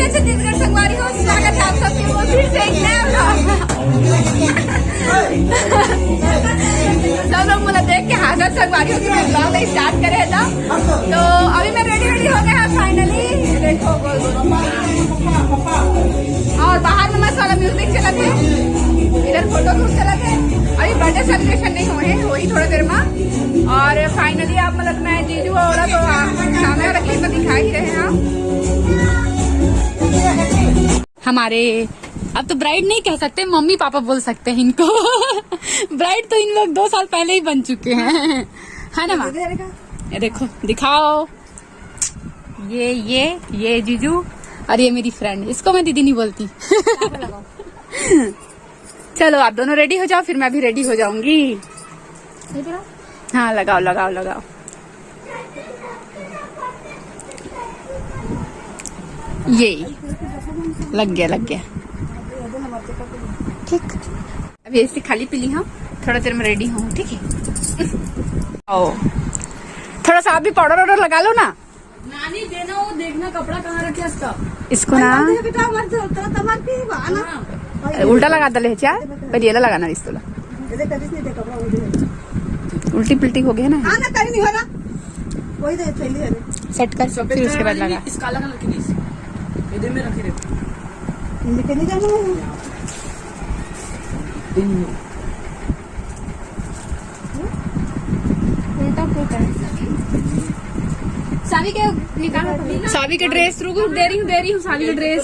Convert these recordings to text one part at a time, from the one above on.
मैं छत्तीसगढ़ संगवारी हूँ। स्वागत है आप सबके वो फिर से एक नया ब्लॉग। सब लोग मुझे देख के हाजर संगवारी हो कि मैं ब्लॉग स्टार्ट करे था। तो अभी मैं रेडी हो गया फाइनली। देखो और बाहर में मस्त वाला म्यूजिक चला थे, इधर फोटो शूट चला थे। अभी बर्थडे सेलिब्रेशन नहीं हुए हैं, वही थोड़ी देर में। और फाइनली आप मतलब मैं जीजू और तो सामने रखी तो दिखा ही रहे हैं आप हमारे। अब तो ब्राइड नहीं कह सकते, मम्मी पापा बोल सकते हैं इनको। ब्राइड तो इन लोग 2 साल पहले ही बन चुके हैं, है ना माँ? ये देखो दिखाओ, ये जीजू और ये मेरी फ्रेंड, इसको मैं दीदी नहीं बोलती। चलो आप दोनों रेडी हो जाओ, फिर मैं भी रेडी हो जाऊंगी। हाँ लगाओ लगाओ लगाओ। ये लग गया ठीक। अभी ऐसे खाली पीली हूँ, थोड़ा देर में रेडी हूँ, ठीक है? ओ थोड़ा सा आप भी पाउडर वाउडर लगा लो ना। नानी देना, वो देखना कपड़ा कहाँ रखे इसको ना उल्टा लगा दले चार पर ये लगाना इसको उल्टी पुल्टी हो गया ना, सेट कर फिर उसके बाद लगा। इसका अलग अलग इधर में रखे रहते। सावी के निकालो, सावी के ड्रेस रुको, दे रही हूँ सावी के ड्रेस।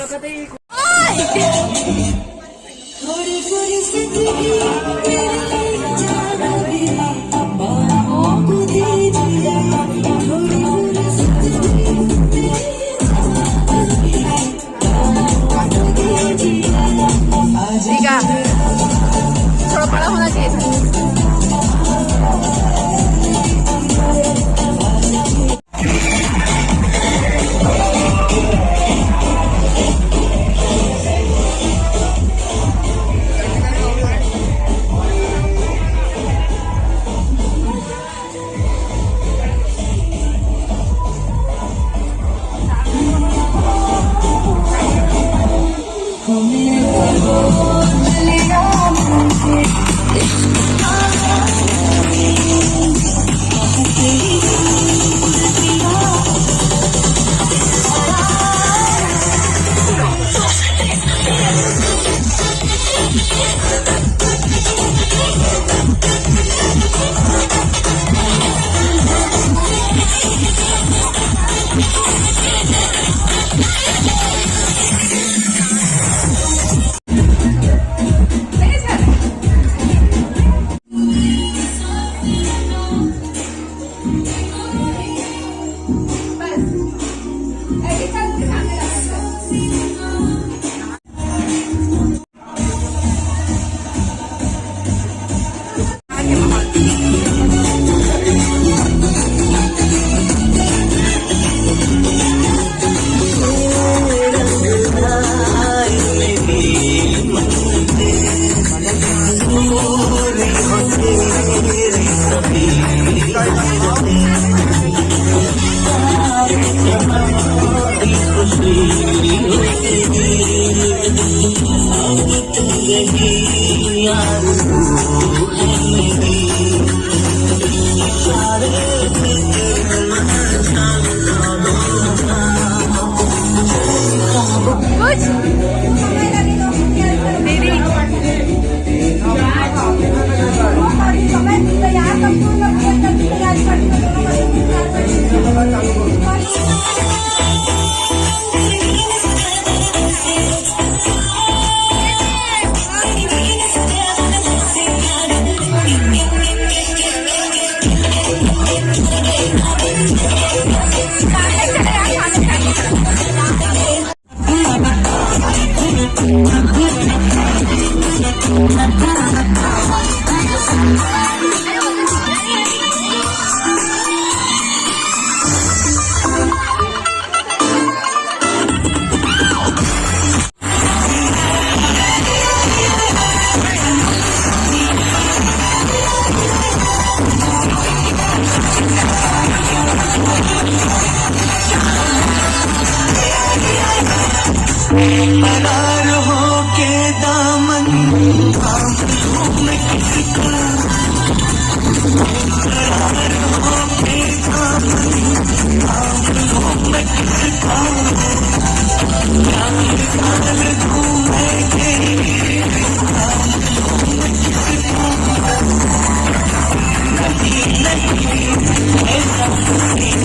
ठीक है, थोड़ा बड़ा होना चाहिए था। करार हो के दामन थाम लूं मैं किसका करार हो के दामन थाम लूं मैं किसका क्या निकाल दूं मैं तेरी थाम लूं मैं किसका नहीं नहीं ऐसा नहीं